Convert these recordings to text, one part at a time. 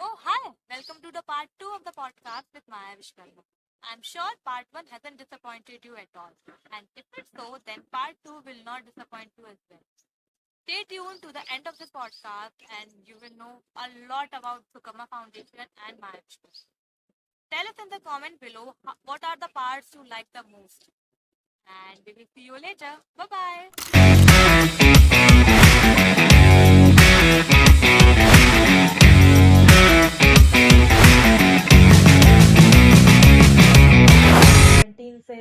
Oh, hi! Welcome to the part 2 of the podcast with Maya Vishkarma. I'm sure part 1 hasn't disappointed you at all. And if it's so, then part 2 will not disappoint you as well. Stay tuned to the end of this podcast and you will know a lot about Sukama Foundation and Maya Vishkarma. Tell us in the comment below what are the parts you like the most. And we will see you later. Bye-bye. से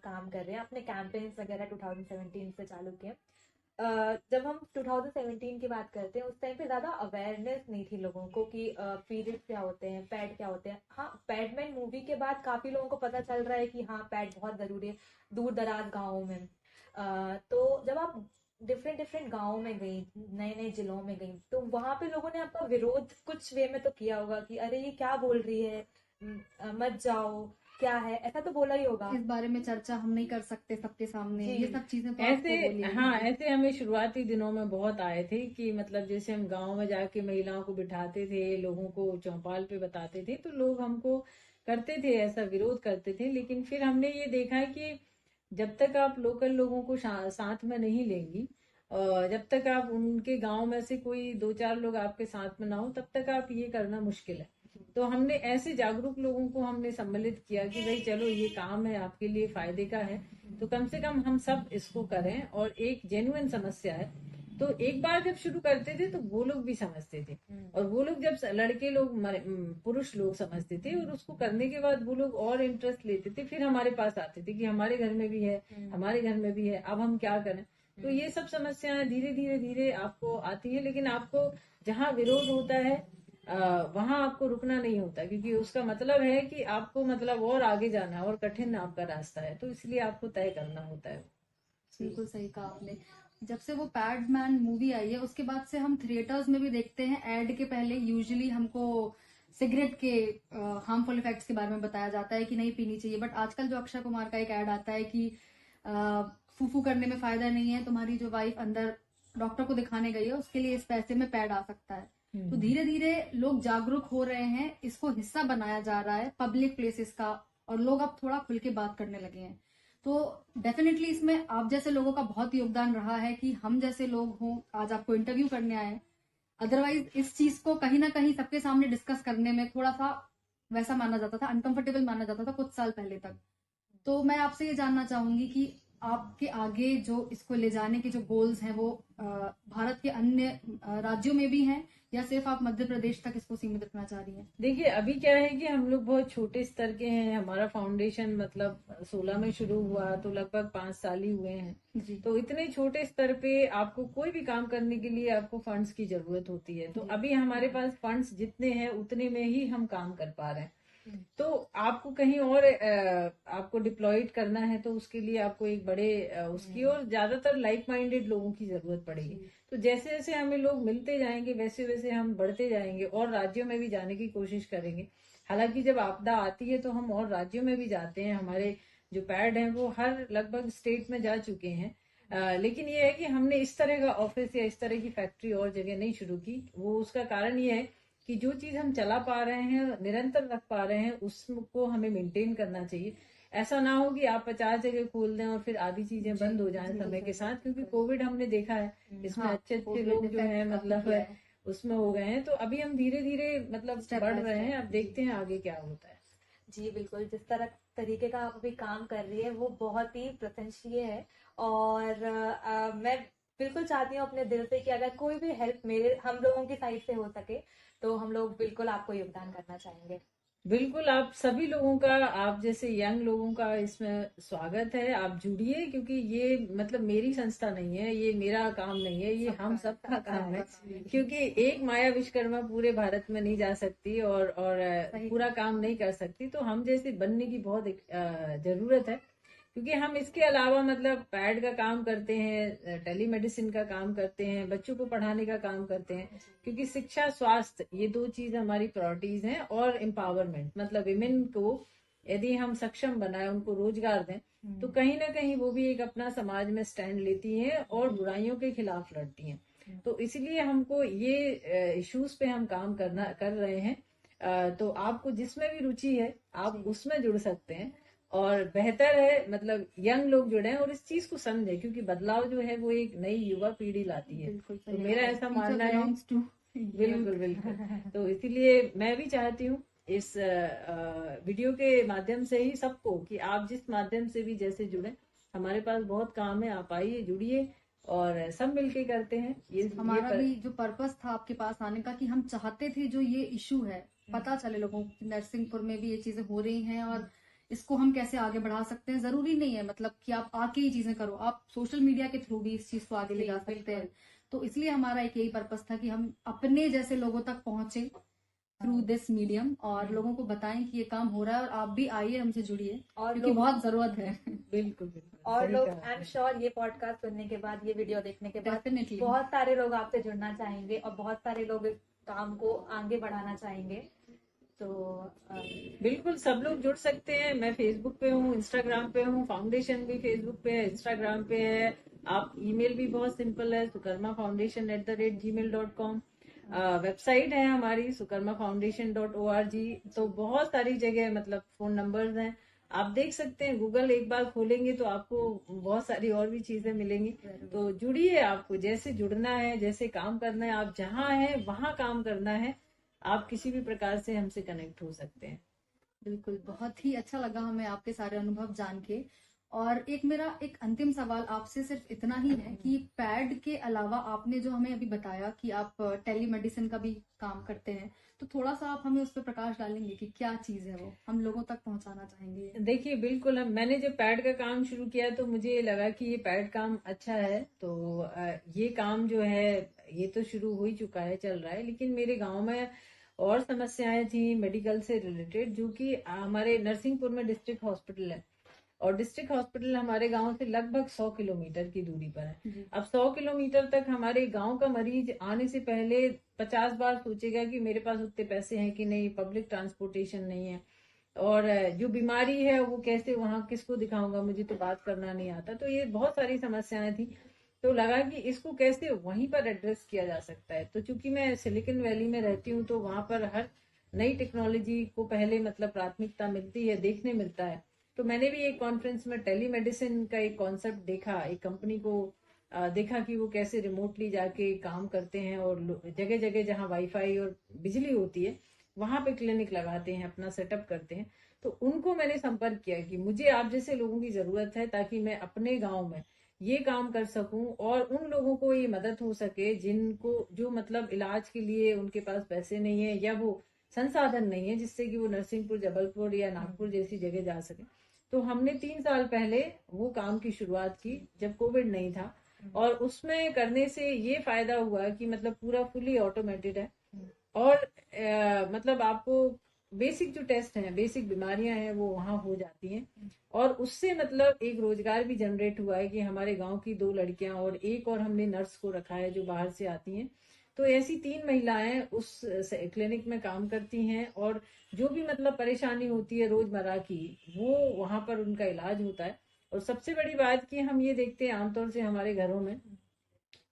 काम कर रहे हैं, अपने campaigns वगैरह 2017 से चालू किए। जब हम 2017 की बात करते हैं, उस टाइम पे ज़्यादा अवेयरनेस नहीं थी लोगों को कि पीरियड्स क्या होते हैं, पैड क्या होते हैं। हाँ, पैडमैन मूवी के बाद काफ़ी लोगों को पता चल रहा है कि हाँ, पैड बहुत ज़रूरी है दूर दराज गाँवों में। तो जब आप डिफरेंट डिफरेंट गाँव में गई, नए नए जिलों में गई, तो वहाँ पे लोगों ने आपका विरोध कुछ वे में तो किया होगा कि अरे ये क्या बोल रही है, मत जाओ, क्या है, ऐसा तो बोला ही होगा। इस बारे में चर्चा हम नहीं कर सकते सबके सामने, जी। ये सब चीजें तो ऐसे आपको बोली हाँ होंगी। ऐसे हमें शुरुआती दिनों में बहुत आए थे कि मतलब जैसे हम गांव में जाके महिलाओं को बिठाते थे, लोगों को चौपाल पे बताते थे, तो लोग हमको करते थे, ऐसा विरोध करते थे। लेकिन फिर हमने ये देखा है कि जब तक आप लोकल लोगों को साथ में नहीं लेंगी, और जब तक आप उनके गांव में से कोई 2-4 लोग आपके साथ में ना हो, तब तक आप ये करना मुश्किल है। तो हमने ऐसे जागरूक लोगों को हमने सम्मिलित किया कि भाई चलो, ये काम है, आपके लिए फायदे का है, तो कम से कम हम सब इसको करें। और एक जेन्युइन समस्या है, तो एक बार जब शुरू करते थे तो वो लोग भी समझते थे, और वो लोग जब लड़के लोग पुरुष लोग समझते थे, और उसको करने के बाद वो लोग और इंटरेस्ट लेते थे, फिर हमारे पास आते थे कि हमारे घर में भी है, हमारे घर में भी है, अब हम क्या करें। तो ये सब समस्याएं धीरे धीरे धीरे आपको आती है, लेकिन आपको जहाँ विरोध होता है वहां आपको रुकना नहीं होता, क्योंकि उसका मतलब है कि आपको मतलब और आगे जाना है, और कठिन आपका रास्ता है, तो इसलिए आपको तय करना होता है। बिल्कुल सही कहा आपने। जब से वो पैडमैन मूवी आई है, उसके बाद से हम थिएटर्स में भी देखते हैं, एड के पहले यूजुअली हमको सिगरेट के हार्मफुल इफेक्ट्स के बारे में बताया जाता है कि नहीं पीनी चाहिए। बट आजकल जो अक्षय कुमार का एक एड आता है कि फूफू करने में फायदा नहीं है, तुम्हारी जो वाइफ अंदर डॉक्टर को दिखाने गई है, उसके लिए इस पैसे में पैड आ सकता है। तो धीरे धीरे लोग जागरूक हो रहे हैं, इसको हिस्सा बनाया जा रहा है पब्लिक प्लेसेस का, और लोग अब थोड़ा खुल के बात करने लगे हैं। तो डेफिनेटली इसमें आप जैसे लोगों का बहुत योगदान रहा है कि हम जैसे लोग हों, आज आपको इंटरव्यू करने आए। अदरवाइज इस चीज को कहीं ना कहीं सबके सामने डिस्कस करने में थोड़ा सा वैसा माना जाता था, अनकंफर्टेबल माना जाता था कुछ साल पहले तक। तो मैं आपसे ये जानना चाहूंगी कि आपके आगे जो इसको ले जाने के जो गोल्स हैं वो भारत के अन्य राज्यों में भी हैं, या सिर्फ आप मध्य प्रदेश तक इसको सीमित रखना चाह रही हैं? देखिए, अभी क्या है कि हम लोग बहुत छोटे स्तर के हैं। हमारा फाउंडेशन मतलब 16 में शुरू हुआ, तो लगभग 5 साल ही हुए हैं जी। तो इतने छोटे स्तर पे आपको कोई भी काम करने के लिए आपको फंड्स की जरूरत होती है। तो अभी हमारे पास फंड्स जितने हैं उतने में ही हम काम कर पा रहे हैं। तो आपको कहीं और आपको डिप्लॉयड करना है, तो उसके लिए आपको एक बड़े उसकी और ज्यादातर लाइक माइंडेड लोगों की जरूरत पड़ेगी। तो जैसे जैसे हमें लोग मिलते जाएंगे, वैसे वैसे हम बढ़ते जाएंगे और राज्यों में भी जाने की कोशिश करेंगे। हालांकि जब आपदा आती है तो हम और राज्यों में भी जाते हैं। हमारे जो पैड हैं वो हर लगभग स्टेट में जा चुके हैं। लेकिन ये है कि हमने इस तरह का ऑफिस या इस तरह की फैक्ट्री और जगह नहीं शुरू की। वो उसका कारण ये है कि जो चीज हम चला पा रहे हैं, निरंतर रख पा रहे हैं, उसको हमें मेंटेन करना चाहिए। ऐसा ना हो कि आप 50 जगह खोल दें और फिर आधी चीजें बंद हो जाएं समय के साथ, क्योंकि कोविड हमने देखा है, इसमें अच्छे अच्छे लोग जो हैं मतलब उसमें हो गए हैं। तो अभी हम धीरे धीरे मतलब बढ़ रहे हैं, अब देखते हैं आगे क्या होता है। जी बिल्कुल, जिस तरीके का आप अभी काम कर रही है वो बहुत ही प्रशंसनीय है। और मैं बिल्कुल चाहती हूँ अपने दिल से कि अगर कोई भी हेल्प हम लोगों की साइड से हो सके तो हम लोग बिल्कुल आपको योगदान करना चाहेंगे। बिल्कुल, आप सभी लोगों का, आप जैसे यंग लोगों का इसमें स्वागत है। आप जुड़िए, क्योंकि ये मतलब मेरी संस्था नहीं है, ये मेरा काम नहीं है, ये हम सबका काम है। क्योंकि एक माया विश्वकर्मा पूरे भारत में नहीं जा सकती और पूरा काम नहीं कर सकती। तो हम जैसे बनने की बहुत जरूरत है, क्योंकि हम इसके अलावा मतलब पैड का काम करते हैं, टेलीमेडिसिन का काम करते हैं, बच्चों को पढ़ाने का काम करते हैं। क्योंकि शिक्षा, स्वास्थ्य, ये 2 चीज हमारी प्रायोरिटीज हैं। और एम्पावरमेंट मतलब विमेन को यदि हम सक्षम बनाए, उनको रोजगार दें, तो कहीं ना कहीं वो भी एक अपना समाज में स्टैंड लेती हैं और बुराइयों के खिलाफ लड़ती हैं। तो इसलिए हमको ये इश्यूज पे हम काम कर रहे हैं। तो आपको जिसमें भी रुचि है आप उसमें जुड़ सकते हैं, और बेहतर है मतलब यंग लोग जुड़े और इस चीज को समझे, क्योंकि बदलाव जो है वो एक नई युवा पीढ़ी लाती है। बिल्कुल तो मेरा ऐसा मानना है। बिल्कुल बिल्कुल। तो इसीलिए मैं भी चाहती हूँ इस वीडियो के माध्यम से ही सबको, कि आप जिस माध्यम से भी जैसे जुड़े, हमारे पास बहुत काम है, आप आइए जुड़िए और सब मिलके करते हैं ये हमारा भी जो पर्पस था आपके पास आने का, कि हम चाहते थे जो ये इशू है पता चले लोगों को कि नरसिंहपुर में भी ये चीजें हो रही हैं और इसको हम कैसे आगे बढ़ा सकते हैं। जरूरी नहीं है मतलब कि आप आके ही चीजें करो, आप सोशल मीडिया के थ्रू भी इस चीज को आगे ले जा सकते हैं। तो इसलिए हमारा एक यही पर्पस था कि हम अपने जैसे लोगों तक पहुंचे थ्रू दिस मीडियम, और लोगों को बताएं कि ये काम हो रहा है और आप भी आइए हमसे जुड़िए, और क्योंकि बहुत जरूरत है। बिल्कुल बिल्कुल और सही लोग, कहा आई एम श्योर ये पॉडकास्ट सुनने के बाद, ये वीडियो देखने के बाद डेफिनेटली बहुत सारे लोग आपसे जुड़ना चाहेंगे और बहुत सारे लोग इस काम को आगे बढ़ाना चाहेंगे। तो बिल्कुल सब लोग जुड़ सकते हैं। मैं फेसबुक पे हूँ, इंस्टाग्राम पे हूँ, फाउंडेशन भी फेसबुक पे है, इंस्टाग्राम पे है। आप ईमेल भी बहुत सिंपल है, sukarmafoundation@gmail.com। वेबसाइट है हमारी sukarmafoundation.org। तो बहुत सारी जगह मतलब फोन नंबर्स हैं, आप देख सकते हैं। गूगल एक बार खोलेंगे तो आपको बहुत सारी और भी चीजें मिलेंगी। तो जुड़िए, आपको जैसे जुड़ना है, जैसे काम करना है, आप जहाँ हैं वहाँ काम करना है, आप किसी भी प्रकार से हमसे कनेक्ट हो सकते हैं। बिल्कुल, बहुत ही अच्छा लगा हमें आपके सारे अनुभव जान के। और मेरा एक अंतिम सवाल आपसे सिर्फ इतना ही है कि पैड के अलावा आपने जो हमें अभी बताया कि आप टेलीमेडिसिन का भी काम करते हैं, तो थोड़ा सा आप हमें उस पर प्रकाश डालेंगे कि क्या चीज है वो, हम लोगों तक पहुंचाना चाहेंगे। देखिए बिल्कुल, मैंने जब पैड का काम शुरू किया तो मुझे लगा कि ये पैड काम अच्छा है। तो ये काम जो है ये तो शुरू हो ही चुका है, चल रहा है। लेकिन मेरे गांव में और समस्याएं थी मेडिकल से रिलेटेड, जो कि हमारे नरसिंहपुर में डिस्ट्रिक्ट हॉस्पिटल है, और डिस्ट्रिक्ट हॉस्पिटल हमारे गांव से लगभग 100 किलोमीटर की दूरी पर है। अब 100 किलोमीटर तक हमारे गांव का मरीज आने से पहले 50 बार सोचेगा कि मेरे पास उतने पैसे हैं कि नहीं, पब्लिक ट्रांसपोर्टेशन नहीं है, और जो बीमारी है वो कैसे वहां किसको दिखाऊंगा, मुझे तो बात करना नहीं आता। तो ये बहुत सारी समस्याएं थी। तो लगा कि इसको कैसे वहीं पर एड्रेस किया जा सकता है। तो चूंकि मैं सिलिकॉन वैली में रहती हूँ, तो वहां पर हर नई टेक्नोलॉजी को पहले मतलब प्राथमिकता मिलती है, देखने मिलता है। तो मैंने भी एक कॉन्फ्रेंस में टेलीमेडिसिन का एक कॉन्सेप्ट देखा, एक कंपनी को देखा कि वो कैसे रिमोटली जाके काम करते हैं, और जगह जगह जहाँ वाईफाई और बिजली होती है वहां पे क्लिनिक लगाते हैं, अपना सेटअप करते हैं। तो उनको मैंने संपर्क किया कि मुझे आप जैसे लोगों की जरूरत है, ताकि मैं अपने गांव में ये काम कर सकूं और उन लोगों को ये मदद हो सके जिनको जो मतलब इलाज के लिए उनके पास पैसे नहीं है या वो संसाधन नहीं है, जिससे कि वो नरसिंहपुर, जबलपुर या नागपुर जैसी जगह जा सके। तो हमने 3 साल पहले वो काम की शुरुआत की, जब कोविड नहीं था। और उसमें करने से ये फायदा हुआ कि मतलब पूरा फुली ऑटोमेटेड है, और मतलब आपको बेसिक जो टेस्ट हैं, बेसिक बीमारियां हैं, वो वहां हो जाती हैं। और उससे मतलब एक रोजगार भी जनरेट हुआ है कि हमारे गांव की 2 लड़कियां और एक और हमने नर्स को रखा है जो बाहर से आती हैं। तो ऐसी 3 महिलाएं उस क्लिनिक में काम करती हैं, और जो भी मतलब परेशानी होती है रोजमर्रा की, वो वहां पर उनका इलाज होता है। और सबसे बड़ी बात कि हम ये देखते हैं आमतौर से हमारे घरों में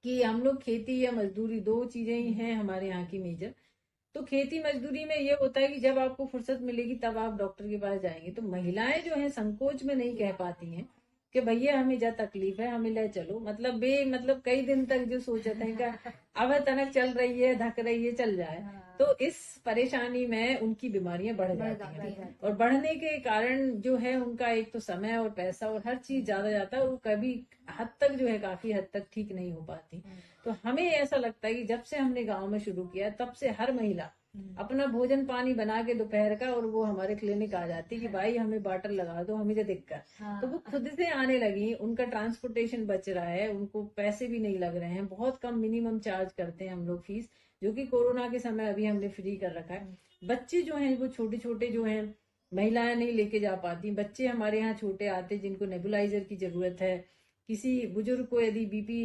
कि हम लोग खेती या मजदूरी, 2 चीजें ही हैं हमारे यहाँ की मेजर। तो खेती मजदूरी में ये होता है कि जब आपको फुर्सत मिलेगी तब आप डॉक्टर के पास जाएंगे। तो महिलाएं जो हैं संकोच में नहीं कह पाती हैं कि भैया हमें जा तकलीफ है, हमें ले चलो, मतलब कई दिन तक जो सोचते हैं कि अब तनक चल रही है, धक रही है, चल जाए। तो इस परेशानी में उनकी बीमारियां बढ़ जाती हैं, और बढ़ने के कारण जो है उनका एक तो समय और पैसा और हर चीज ज्यादा जाता है, और वो कभी हद तक जो है काफी हद तक ठीक नहीं हो पाती। तो हमें ऐसा लगता है कि जब से हमने गांव में शुरू किया, तब से हर महिला अपना भोजन पानी बना के दोपहर का, और वो हमारे क्लिनिक आ जाती कि भाई हमें वाटर लगा दो, हमें जो दिक्कत। तो वो खुद से आने लगी, उनका ट्रांसपोर्टेशन बच रहा है, उनको पैसे भी नहीं लग रहे हैं, बहुत कम मिनिमम चार्ज करते हैं हम लोग फीस, जो कि कोरोना के समय अभी हमने फ्री कर रखा है। बच्चे जो हैं वो छोटे छोटे जो हैं, महिलाएं नहीं लेके जा पाती, बच्चे हमारे यहाँ छोटे आते जिनको नेबुलाइजर की जरूरत है, किसी बुजुर्ग को यदि बीपी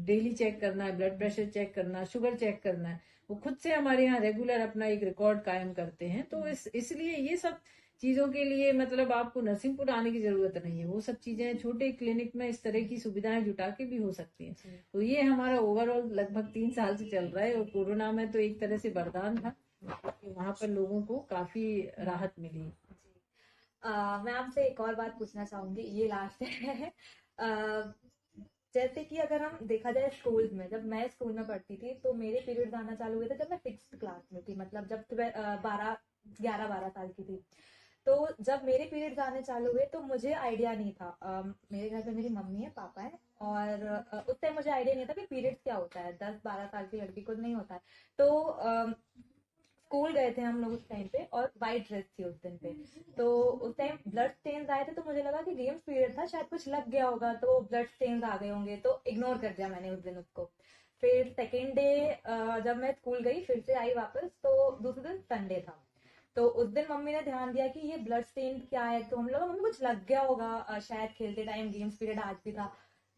डेली चेक करना है, ब्लड प्रेशर चेक करना, शुगर चेक करना है, वो खुद से हमारे यहाँ रेगुलर अपना एक रिकॉर्ड कायम करते हैं। तो इसलिए ये सब चीजों के लिए मतलब आपको नरसिंहपुर आने की जरूरत नहीं है। वो सब चीजें छोटे क्लिनिक में इस तरह की सुविधाएं जुटा के भी हो सकती हैं। तो ये हमारा ओवरऑल लगभग 3 साल से चल रहा है, और कोरोना में तो एक तरह से वरदान था कि वहां पर लोगों को काफी राहत मिली। मैं आपसे एक और बात पूछना चाहूंगी, ये लास्ट है। जैसे कि अगर हम देखा जाए स्कूल में, जब मैं स्कूल में पढ़ती थी तो मेरे पीरियड्स आना चालू हुए थे जब मैं 6th क्लास में थी, मतलब जब 11-12 साल की थी। तो जब मेरे पीरियड्स आने चालू हुए तो मुझे आइडिया नहीं था। मेरे घर पे मेरी मम्मी है, पापा है, और उस टाइम मुझे आइडिया नहीं था कि पीरियड्स क्या होता है। 10-12 साल की लड़की को नहीं होता है। तो स्कूल गए थे हम लोग उस टाइम पे, और वाइट ड्रेस थी उस दिन पे। तो उस टाइम ब्लड स्टेन्स आए थे, तो मुझे लगा कि गेम्स पीरियड था, शायद कुछ लग गया होगा, तो ब्लड स्टेन्स आ गए होंगे, तो इग्नोर कर दिया मैंने उस दिन उसको। फिर सेकेंड डे जब मैं स्कूल गई, फिर से आई वापस, तो दूसरे दिन संडे था। तो उस दिन मम्मी ने ध्यान दिया कि ये ब्लड स्टेन क्या है, तो हम लोग मम्मी कुछ लग गया होगा, शायद खेलते टाइम, गेम्स पीरियड आज भी था।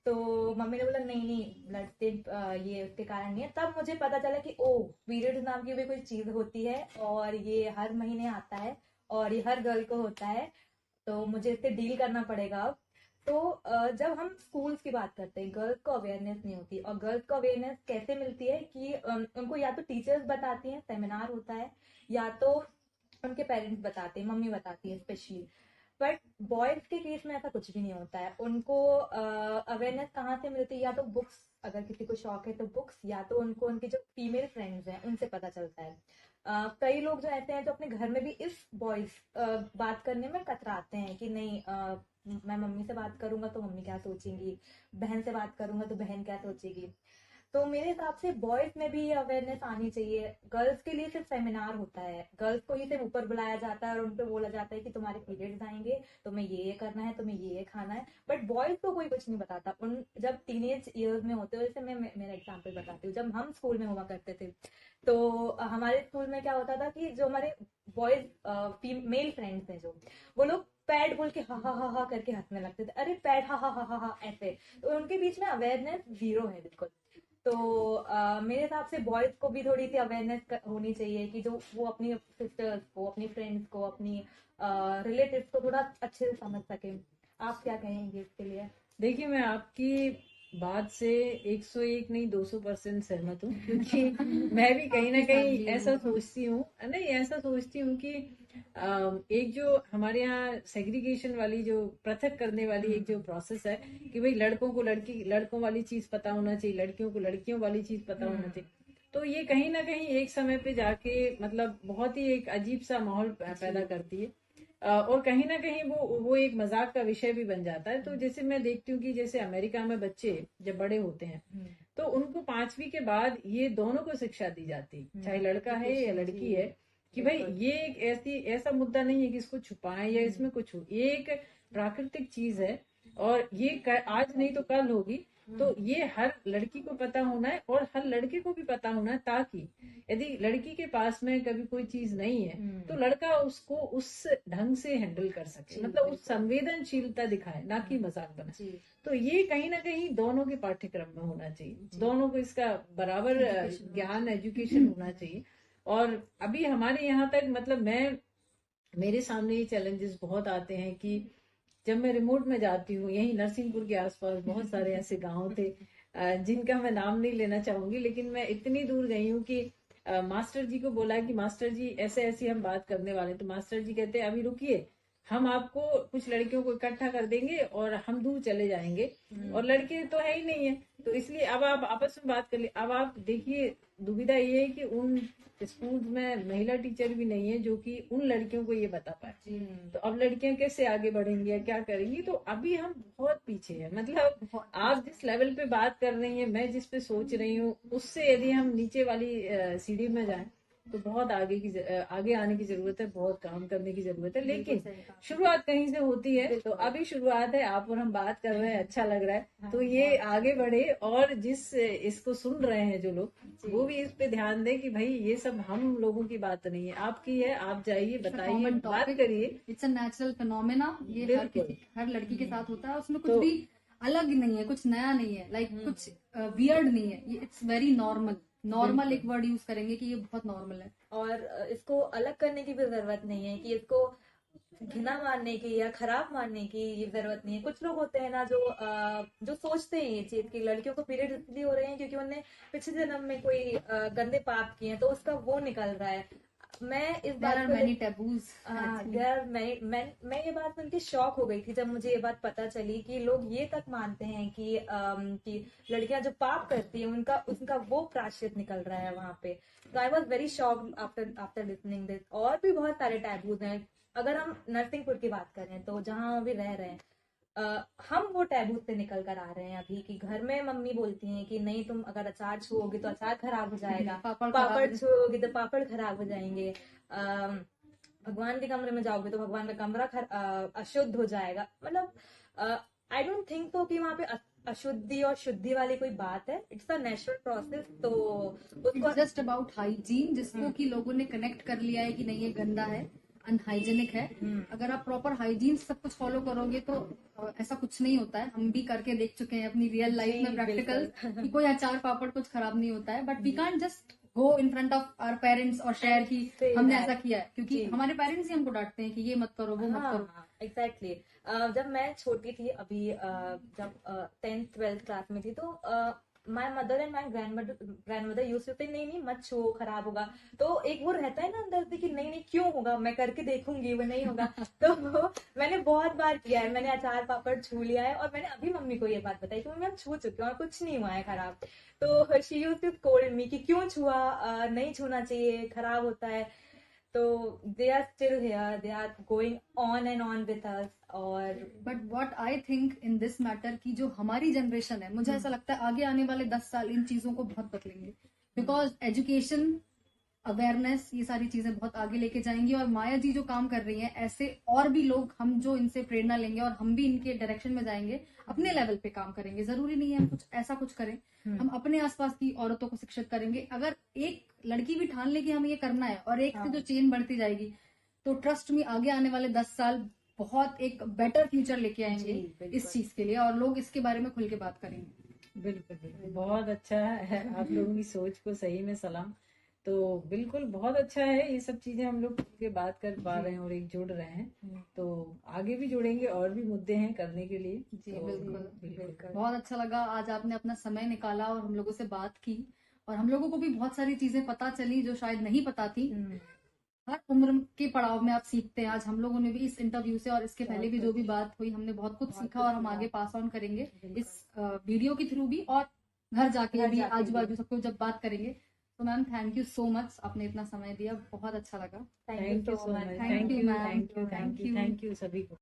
तो मम्मी ने बोला नहीं नहीं, ब्लड स्टेन ये उसके कारण नहीं है। तब मुझे पता चला कि ओ, पीरियड्स नाम की भी कोई चीज होती है, और ये हर महीने आता है, और ये हर गर्ल को होता है, तो मुझे इससे डील करना पड़ेगा अब। तो जब हम स्कूल्स की बात करते हैं, गर्ल्स को अवेयरनेस नहीं होती। और गर्ल्स को अवेयरनेस कैसे मिलती है कि उनको या तो टीचर्स बताती हैं, सेमिनार होता है, या तो उनके पेरेंट्स बताते हैं, मम्मी बताती है स्पेशली। बट बॉयज के केस में ऐसा कुछ भी नहीं होता है। उनको अवेयरनेस कहाँ से मिलती है? या तो बुक्स, अगर किसी को शौक है तो बुक्स, या तो उनको उनकी जो फीमेल फ्रेंड्स हैं उनसे पता चलता है। कई लोग जो ऐसे हैं जो अपने घर में भी इस बॉयज बात करने में कतराते हैं कि नहीं, मैं मम्मी से बात करूंगा तो मम्मी क्या सोचेंगी, बहन से बात करूंगा तो बहन क्या सोचेगी। तो मेरे हिसाब से बॉयज में भी ये अवेयरनेस आनी चाहिए। गर्ल्स के लिए सिर्फ सेमिनार होता है, गर्ल्स को ही सिर्फ ऊपर बुलाया जाता है और उनको बोला जाता है कि तुम्हारे पीरियड्स आएंगे, तुम्हें ये करना है, तुम्हें ये खाना है। बट बॉयज को कोई कुछ नहीं बताता। उन जब टीनेज ईयर्स में होते हो, जैसे मैं मेरा एग्जाम्पल बताती हूँ, जब हम स्कूल में हुआ करते थे, तो हमारे स्कूल में क्या होता था कि जो हमारे बॉयज मेल फ्रेंड्स हैं, जो वो लोग पैड बोल के हा हा हा हा करके हंसने लगते थे, अरे पैड हा हा हा हा हा ऐसे। तो उनके बीच में अवेयरनेस जीरो है बिल्कुल। तो मेरे हिसाब से बॉयज को भी थोड़ी सी अवेयरनेस होनी चाहिए कि जो वो अपनी सिस्टर्स को, अपनी फ्रेंड्स को, अपनी रिलेटिव्स को थोड़ा अच्छे से समझ सके। आप क्या कहेंगे इसके लिए? देखिए, मैं आपकी बात से 101 नहीं 200% सहमत हूँ, क्योंकि मैं भी कहीं ना कहीं ऐसा सोचती हूँ, नहीं ऐसा सोचती हूँ कि एक जो हमारे यहाँ सेग्रीगेशन वाली, जो पृथक करने वाली एक जो प्रोसेस है कि भाई लड़कों को लड़कों वाली चीज पता होना चाहिए, लड़कियों को लड़कियों वाली चीज पता होना चाहिए, तो ये कहीं ना कहीं एक समय पे जाके मतलब बहुत ही एक अजीब सा माहौल पैदा करती है, और कहीं ना कहीं वो एक मजाक का विषय भी बन जाता है। तो जैसे मैं देखती हूँ कि जैसे अमेरिका में बच्चे जब बड़े होते हैं तो उनको 5वीं के बाद ये दोनों को शिक्षा दी जाती है, चाहे लड़का है या लड़की है, कि भाई ये एक ऐसा मुद्दा नहीं है कि इसको छुपाएं या इसमें कुछ हो, ये एक प्राकृतिक चीज है, और ये आज नहीं तो कल होगी। तो ये हर लड़की को पता होना है और हर लड़के को भी पता होना है, ताकि यदि लड़की के पास में कभी कोई चीज नहीं है तो लड़का उसको उस ढंग से हैंडल कर सके, मतलब उस संवेदनशीलता दिखाए, ना कि मजाक बनाए। तो ये कहीं ना कहीं दोनों के पाठ्यक्रम में होना चाहिए, दोनों को इसका बराबर ज्ञान, एजुकेशन होना चाहिए। और अभी हमारे यहाँ तक मतलब मेरे सामने ये चैलेंजेस बहुत आते हैं कि जब मैं रिमोट में जाती हूँ, यही नरसिंहपुर के आसपास बहुत सारे ऐसे गांव थे जिनका मैं नाम नहीं लेना चाहूंगी, लेकिन मैं इतनी दूर गई हूँ कि मास्टर जी को बोला कि मास्टर जी ऐसे ऐसी हम बात करने वाले, तो मास्टर जी कहते हैं अभी रुकिए, हम आपको कुछ लड़कियों को इकट्ठा कर देंगे और हम दूर चले जाएंगे, और लड़के तो है ही नहीं है, तो इसलिए अब आप आपस में बात कर लिए। अब आप देखिए, दुविधा ये है कि उन स्कूल में महिला टीचर भी नहीं है जो कि उन लड़कियों को ये बता पाए, तो अब लड़कियां कैसे आगे बढ़ेंगी या क्या करेंगी? तो अभी हम बहुत पीछे हैं। मतलब आप जिस लेवल पे बात कर रही हैं, मैं जिस पे सोच रही हूँ, उससे यदि हम नीचे वाली सीढ़ी में जाएं तो बहुत आगे आने की जरूरत है, बहुत काम करने की जरूरत है, लेकिन शुरुआत कहीं से होती है। तो अभी शुरुआत है, आप और हम बात कर रहे हैं, अच्छा लग रहा है, तो ये आगे बढ़े, और इसको सुन रहे हैं जो लोग, वो भी इस पे ध्यान दें कि भाई ये सब हम लोगों की बात नहीं है, आपकी है, आप जाइए, बताइए, बात करिए। इट्स अ नेचुरल फिनोमेना, ये हर लड़की के साथ होता है, उसमें कुछ भी अलग नहीं है, कुछ नया नहीं है, लाइक कुछ वियर्ड नहीं है, ये इट्स वेरी नॉर्मल। नॉर्मल एक वर्ड यूज करेंगे कि ये बहुत नॉर्मल है। और इसको अलग करने की भी जरूरत नहीं है कि इसको घिना मानने की या खराब मानने की ये जरूरत नहीं है। कुछ लोग होते हैं ना जो सोचते हैं ये चीज कि लड़कियों को पीरियड इसलिए हो रहे हैं क्योंकि उन्हें पिछले जन्म में कोई गंदे पाप किए हैं तो उसका वो निकल रहा है। मैं इस देयर बात आर को मेनी टैबूज। मैं ये बात सुन के शॉक हो गई थी जब मुझे ये बात पता चली कि लोग ये तक मानते हैं कि लड़कियां जो पाप करती हैं उनका वो प्रायश्चित निकल रहा है वहां पे। तो I was very shocked after listening this. और भी बहुत सारे टैबूज हैं। अगर हम नरसिंहपुर की बात करें तो जहाँ हम अभी रह रहे हैं, हम वो टैबू से निकल कर आ रहे हैं अभी कि घर में मम्मी बोलती हैं कि नहीं तुम अगर अचार छुओगी तो अचार खराब हो जाएगा, पापड़ छुओगी तो पापड़ खराब हो जाएंगे, भगवान के कमरे में जाओगे तो भगवान का कमरा अशुद्ध हो जाएगा। मतलब आई डोंट थिंक तो कि वहाँ पे अशुद्धि और शुद्धि वाली कोई बात है। It's a natural process. तो उसको जस्ट अबाउट हाइजीन, जिसको कि लोगों ने कनेक्ट कर लिया है कि नहीं ये गंदा है, अनहाइजेनिक है। अगर आप प्रॉपर हाइजीन सब कुछ फॉलो करोगे तो ऐसा कुछ नहीं होता है। हम भी करके देख चुके हैं अपनी रियल लाइफ में प्रैक्टिकल कि कोई अचार पापड़ कुछ खराब नहीं होता है। But we can't just go in front of our parents और शेयर कि हमने ऐसा किया है, क्योंकि हमारे पेरेंट्स ही हमको डांटते हैं कि ये मत करो वो मत करो। एग्जैक्टली। जब मैं छोटी थी अभी, जब 10th 12th क्लास में थी तो my mother and my grandmother used to say नहीं नहीं मत छुओ खराब होगा। तो एक वो रहता है ना अंदर से कि नहीं नहीं क्यों होगा, मैं करके देखूंगी वो नहीं होगा। तो मैंने बहुत बार किया है, मैंने अचार पापड़ छू लिया है और मैंने अभी मम्मी को ये बात बताई कि मम्मी हम छू चुके हैं और कुछ नहीं हुआ है खराब। तो she used to scold me कि क्यों छुआ, नहीं छूना चाहिए, खराब होता है। तो they are still here, they are going on and on with us. और but what I think in this matter की जो हमारी जनरेशन है, मुझे ऐसा लगता है आगे आने वाले 10 साल इन चीजों को बहुत बदलेंगे। बिकॉज एजुकेशन, अवेयरनेस, ये सारी चीजें बहुत आगे लेके जाएंगी। और माया जी जो काम कर रही हैं, ऐसे और भी लोग हम जो इनसे प्रेरणा लेंगे और हम भी इनके डायरेक्शन में जाएंगे, अपने लेवल पे काम करेंगे। जरूरी नहीं है हम कुछ ऐसा कुछ करें, हम अपने आसपास की औरतों को शिक्षित करेंगे। अगर एक लड़की भी ठान ले कि हमें ये करना है और एक से जो चेन बढ़ती जाएगी, तो ट्रस्ट में आगे आने वाले 10 साल बहुत एक बेटर फ्यूचर लेके आएंगे इस चीज के लिए, और लोग इसके बारे में खुल के बात करेंगे। बिल्कुल बिल्कुल, बहुत अच्छा है आप लोगों की सोच को सही में सलाम। तो बिल्कुल बहुत अच्छा है, ये सब चीजें हम लोग के बात कर पा रहे हैं और एक जुड़ रहे हैं। तो आगे भी जुड़ेंगे, और भी मुद्दे हैं करने के लिए। जी तो बिल्कुल। बहुत अच्छा लगा आज आपने अपना समय निकाला और हम लोगों से बात की, और हम लोगों को भी बहुत सारी चीजें पता चली जो शायद नहीं पता थी। हर उम्र के पड़ाव में आप सीखते हैं। आज हम लोगों ने भी इस इंटरव्यू से और इसके पहले भी जो भी बात हुई, हमने बहुत कुछ सीखा और हम आगे पास ऑन करेंगे इस वीडियो के थ्रू भी, और घर जाके भी आजू बाजू सबको जब बात करेंगे। तो ma'am thank you so much, आपने इतना समय दिया, बहुत अच्छा लगा। Thank you so much. Thank you ma'am. Thank you सभी को।